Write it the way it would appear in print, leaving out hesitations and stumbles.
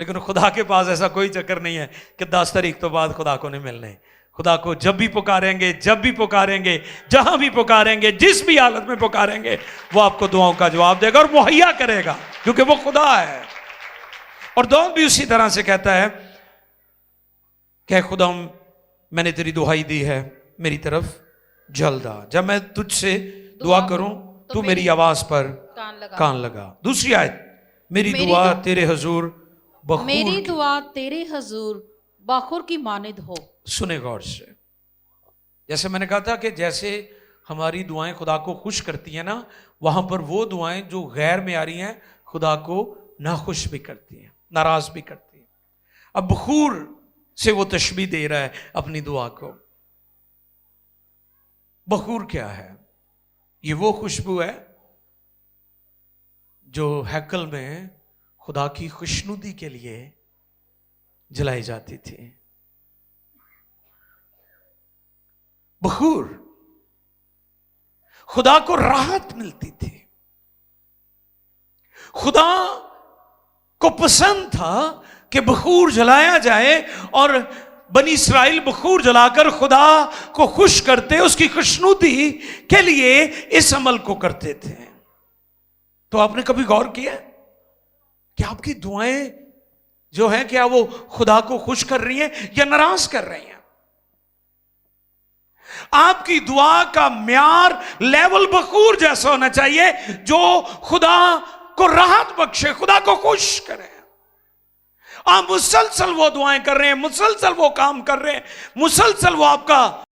लेकिन खुदा के पास ऐसा कोई चक्कर नहीं है कि 10 तारीख तो बाद खुदा को नहीं मिलने। खुदा को जब भी पुकारेंगे, जब भी पुकारेंगे, जहां भी पुकारेंगे, जिस भी हालत में पुकारेंगे, वो आपको दुआओं का जवाब देगा और मुहैया करेगा, क्योंकि वो खुदा है। और दाऊद भी उसी तरह से कहता है कि खुदा मैंने तेरी दुहाई दी है, मेरी तरफ जल्द आ। जब मैं तुझसे दुआ करूं तू मेरी आवाज पर कान लगा। दूसरी आयत, मेरी दुआ तेरे हुजूर बखूर, मेरी दुआ तेरे हुजूर बखूर की मानिद हो। सुने गौर से, जैसे मैंने कहा था कि जैसे हमारी दुआएं खुदा को खुश करती हैं ना, वहां पर वो दुआएं जो गैर में आ रही हैं खुदा को नाखुश भी करती हैं, नाराज भी करती हैं। अब बखूर से वो तशबीह दे रहा है अपनी दुआ को। बखूर क्या है? ये वो खुशबू है जो हैकल में खुदा की खुशनुदी के लिए जलाई जाती थी। बखूर खुदा को राहत मिलती थी। खुदा को पसंद था कि बखूर जलाया जाए, और बनी इस्राइल बखूर जलाकर खुदा को खुश करते, उसकी खुशनुदी के लिए इस अमल को करते थे। तो आपने कभी गौर किया कि आपकी दुआएं जो हैं क्या वो खुदा को खुश कर रही हैं या नाराज कर रही हैं? आपकी दुआ का म्यार लेवल बखूर जैसा होना चाहिए जो खुदा को राहत बख्शे, खुदा को खुश करे। आप मुसलसल वो दुआएं कर रहे हैं, मुसलसल वो काम कर रहे हैं, मुसलसल वो आपका